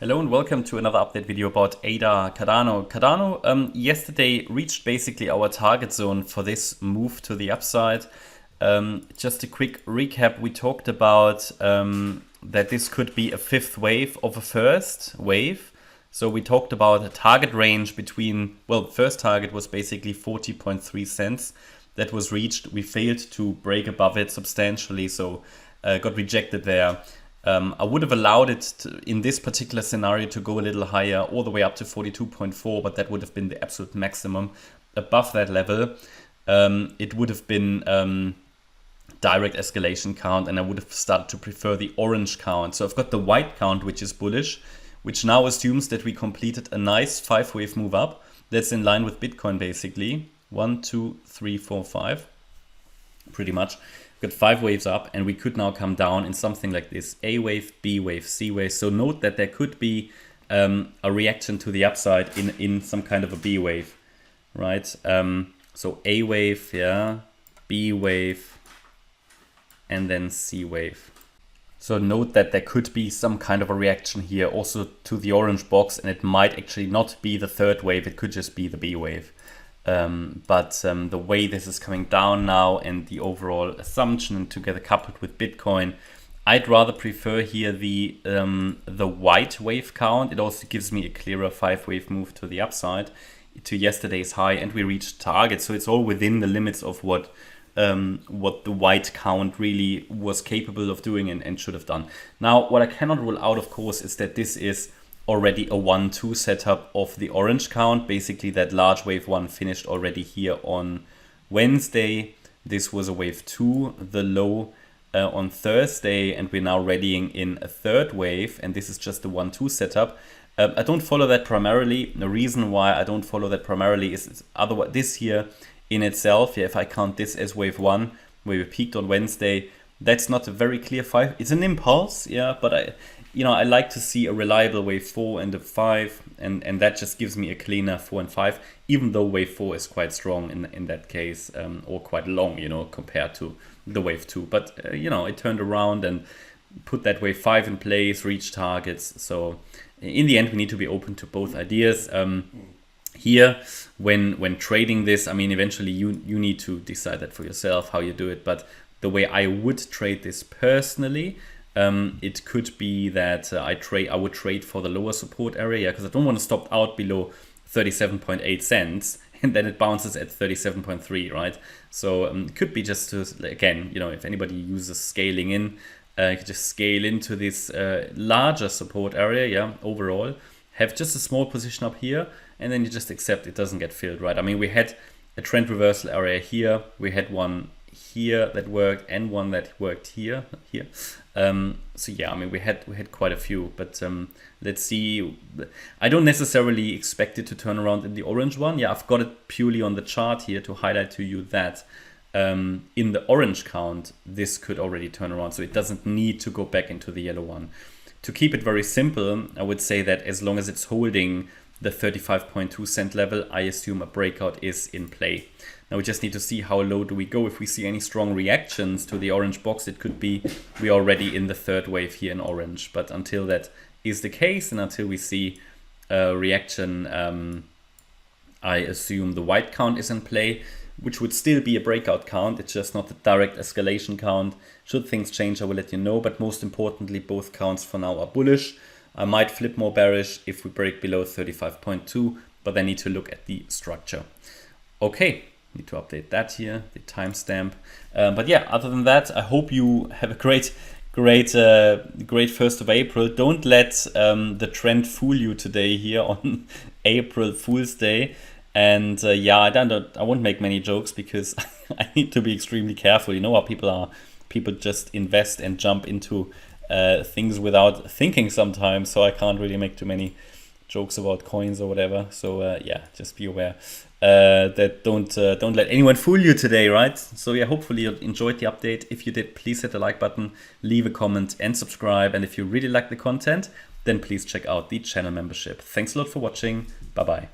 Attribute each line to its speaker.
Speaker 1: Hello and welcome to another update video about ADA Cardano. Cardano yesterday reached basically our target zone for this move to the upside. Just a quick recap, we talked about that this could be a fifth wave of a first wave. So we talked about a target range between, well, first target was basically 40.3 cents. That was reached. We failed to break above it substantially, so got rejected there. I would have allowed it to, in this particular scenario, to go a little higher, all the way up to 42.4, but that would have been the absolute maximum. Above that level, it would have been direct escalation count, and I would have started to prefer the orange count. So I've got the white count, which is bullish, which now assumes that we completed a nice 5-wave move up. That's in line with Bitcoin, basically. 1, 2, 3, 4, 5, pretty much. Got 5 waves up, and we could now come down in something like this: A wave, B wave, C wave. So note that there could be a reaction to the upside in some kind of a B wave, right? So A wave, yeah, B wave, and then C wave. So note that there could be some kind of a reaction here also to the orange box, and it might actually not be the third wave, it could just be the B wave. But the way this is coming down now and the overall assumption, and together coupled with Bitcoin, I'd rather prefer here the white wave count. It also gives me a clearer 5-wave move to the upside to yesterday's high, and we reached target. So it's all within the limits of what the white count really was capable of doing and should have done. Now, what I cannot rule out, of course, is that this is already a 1-2 setup of the orange count. Basically, that large wave 1 finished already here on Wednesday. This was a wave 2, the low on Thursday, and we're now readying in a third wave, and this is just the 1-2 setup. I don't follow that primarily. The reason why I don't follow that primarily is otherwise this here in itself, yeah, if I count this as wave 1, where we peaked on Wednesday, that's not a very clear 5. It's an impulse, yeah, but I like to see a reliable wave 4 and a 5, and that just gives me a cleaner 4 and 5, even though wave 4 is quite strong in that case, or quite long, compared to the wave 2. But, it turned around and put that wave 5 in place, reached targets. So in the end, we need to be open to both ideas. Here, when trading this, I mean, eventually you need to decide that for yourself, how you do it. But the way I would trade this personally, it could be that I would trade for the lower support area, because I don't want to stop out below 37.8 cents and then it bounces at 37.3, right? So it could be just to, again, if anybody uses scaling in, you could just scale into this larger support area, yeah, overall. Have just a small position up here, and then you just accept it doesn't get filled, right? I mean, we had a trend reversal area here, we had one here that worked, and one that worked here. So yeah, I mean, we had quite a few, but let's see. I don't necessarily expect it to turn around in the orange one. Yeah, I've got it purely on the chart here to highlight to you that in the orange count, this could already turn around, so it doesn't need to go back into the yellow one. To keep it very simple, I would say that as long as it's holding the 35.2 cent level, I assume a breakout is in play. Now we just need to see how low do we go. If we see any strong reactions to the orange box, it could be we are already in the third wave here in orange. But until that is the case, and until we see a reaction, I assume the white count is in play, which would still be a breakout count. It's just not a direct escalation count. Should things change, I will let you know. But most importantly, both counts for now are bullish. I might flip more bearish if we break below 35.2, but I need to look at the structure. Okay, need to update that here, the timestamp. But yeah, other than that, I hope you have a great 1st of April. Don't let the trend fool you today here on April Fool's Day. And yeah, I won't make many jokes because I need to be extremely careful. You know how people are. People just invest and jump into things without thinking sometimes. So I can't really make too many jokes about coins or whatever. So yeah, just be aware that don't let anyone fool you today, right? So yeah, hopefully you enjoyed the update. If you did, please hit the like button, leave a comment and subscribe. And if you really like the content, then please check out the channel membership. Thanks a lot for watching. Bye-bye.